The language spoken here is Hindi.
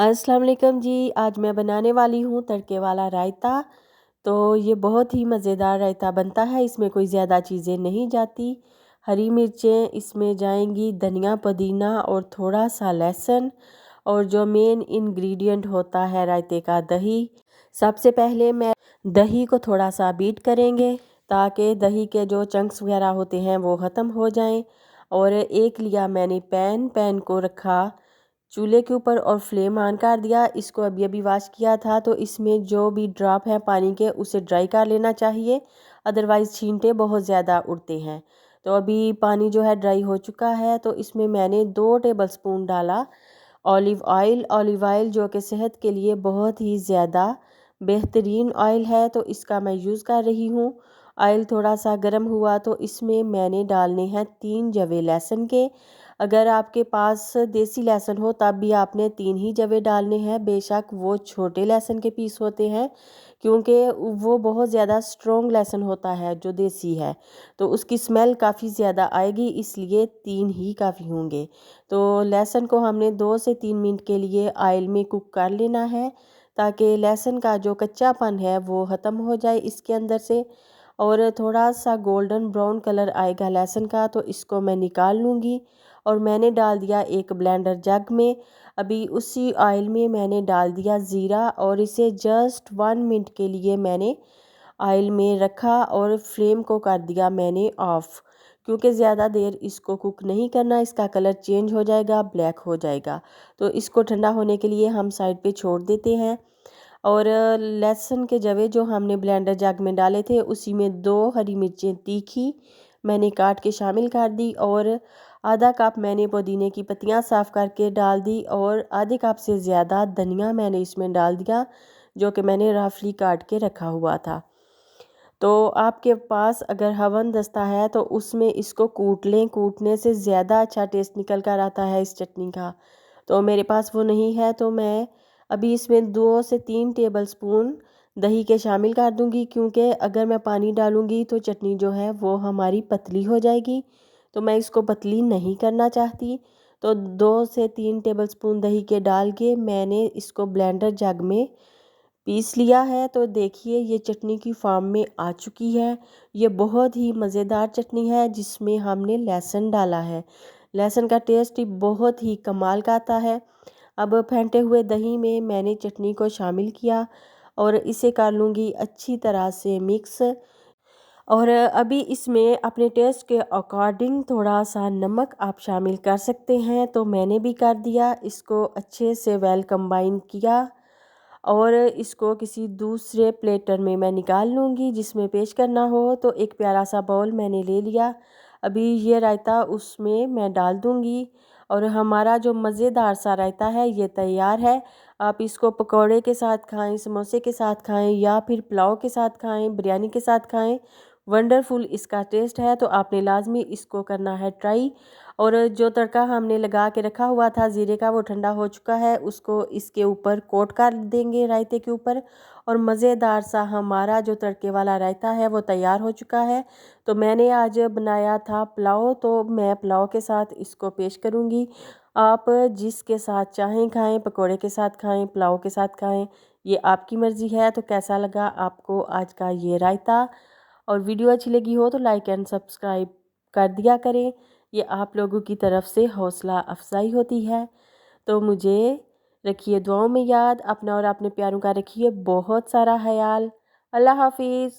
अस्सलाम वालेकुम जी। आज मैं बनाने वाली हूँ तड़के वाला रायता। तो ये बहुत ही मज़ेदार रायता बनता है, इसमें कोई ज़्यादा चीज़ें नहीं जाती। हरी मिर्चें इसमें जाएंगी, धनिया पुदीना और थोड़ा सा लहसुन, और जो मेन इंग्रेडिएंट होता है रायते का, दही। सबसे पहले मैं दही को थोड़ा सा बीट करेंगे ताकि दही के जो चंक्स वगैरह होते हैं वो ख़त्म हो जाएं। और एक लिया मैंने पैन को रखा चूल्हे के ऊपर और फ्लेम ऑन कर दिया। इसको अभी अभी वॉश किया था, तो इसमें जो भी ड्रॉप है पानी के उसे ड्राई कर लेना चाहिए, अदरवाइज़ छींटे बहुत ज़्यादा उड़ते हैं। तो अभी पानी जो है ड्राई हो चुका है, तो इसमें मैंने 2 टेबलस्पून डाला ऑलिव ऑयल जो कि सेहत के लिए बहुत ही ज़्यादा बेहतरीन ऑयल है, तो इसका मैं यूज़ कर रही हूँ। ऑयल थोड़ा सा गर्म हुआ तो इसमें मैंने डालने हैं 3 जवे लहसुन के। अगर आपके पास देसी लहसुन हो तब भी आपने 3 ही जवे डालने हैं, बेशक वो छोटे लहसुन के पीस होते हैं, क्योंकि वो बहुत ज़्यादा स्ट्रॉन्ग लहसुन होता है जो देसी है, तो उसकी स्मेल काफ़ी ज़्यादा आएगी, इसलिए 3 ही काफ़ी होंगे। तो लहसुन को हमने 2 से 3 मिनट के लिए ऑयल में कुक कर लेना है, ताकि लहसुन का जो कच्चापन है वो ख़त्म हो जाए इसके अंदर से। और थोड़ा सा गोल्डन ब्राउन कलर आएगा लहसुन का, तो इसको मैं निकाल लूँगी और मैंने डाल दिया एक ब्लेंडर जग में। अभी उसी ऑयल में मैंने डाल दिया ज़ीरा और इसे जस्ट 1 मिनट के लिए मैंने ऑयल में रखा और फ्लेम को कर दिया मैंने ऑफ़, क्योंकि ज़्यादा देर इसको कुक नहीं करना, इसका कलर चेंज हो जाएगा, ब्लैक हो जाएगा। तो इसको ठंडा होने के लिए हम साइड पे छोड़ देते हैं। और लहसुन के जवे जो हमने ब्लेंडर जग में डाले थे उसी में 2 हरी मिर्चें तीखी मैंने काट के शामिल कर दी, और आधा कप मैंने पुदीने की पत्तियां साफ़ करके डाल दी, और आधे कप से ज़्यादा धनिया मैंने इसमें डाल दिया जो कि मैंने रफली काट के रखा हुआ था। तो आपके पास अगर हवन दस्ता है तो उसमें इसको कूट लें, कूटने से ज़्यादा अच्छा टेस्ट निकल कर आता है इस चटनी का। तो मेरे पास वो नहीं है, तो मैं अभी इसमें 2 से 3 टेबलस्पून दही के शामिल कर दूंगी, क्योंकि अगर मैं पानी डालूंगी तो चटनी जो है वो हमारी पतली हो जाएगी, तो मैं इसको पतली नहीं करना चाहती। तो 2 से 3 टेबलस्पून दही के डाल के मैंने इसको ब्लेंडर जग में पीस लिया है। तो देखिए ये चटनी की फॉर्म में आ चुकी है। ये बहुत ही मज़ेदार चटनी है जिसमें हमने लहसुन डाला है। लहसुन का टेस्ट ही बहुत ही कमाल का आता है। अब फेंटे हुए दही में मैंने चटनी को शामिल किया और इसे कर लूँगी अच्छी तरह से मिक्स। और अभी इसमें अपने टेस्ट के अकॉर्डिंग थोड़ा सा नमक आप शामिल कर सकते हैं, तो मैंने भी कर दिया। इसको अच्छे से वेल कंबाइन किया और इसको किसी दूसरे प्लेटर में मैं निकाल लूँगी जिसमें पेश करना हो। तो एक प्यारा सा बाउल मैंने ले लिया। अभी ये रायता उसमें मैं डाल दूँगी और हमारा जो मज़ेदार सा रायता है ये तैयार है। आप इसको पकौड़े के साथ खाएं, समोसे के साथ खाएं, या फिर पुलाव के साथ खाएं, बिरयानी के साथ खाएं। वंडरफुल इसका टेस्ट है, तो आपने लाजमी इसको करना है ट्राई। और जो तड़का हमने लगा के रखा हुआ था ज़ीरे का, वो ठंडा हो चुका है, उसको इसके ऊपर कोट कर देंगे रायते के ऊपर, और मज़ेदार सा हमारा जो तड़के वाला रायता है वो तैयार हो चुका है। तो मैंने आज बनाया था पुलाव, तो मैं पुलाव के साथ इसको पेश करूँगी। आप जिसके साथ चाहें खाएं, पकोड़े के साथ खाएं, पुलाव के साथ खाएं, ये आपकी मर्ज़ी है। तो कैसा लगा आपको आज का ये रायता? और वीडियो अच्छी लगी हो तो लाइक एंड सब्सक्राइब कर दिया करें, ये आप लोगों की तरफ से हौसला अफजाई होती है। तो मुझे रखिए दुआओं में याद, अपना और अपने प्यारों का रखिए बहुत सारा ख्याल। अल्लाह हाफिज़।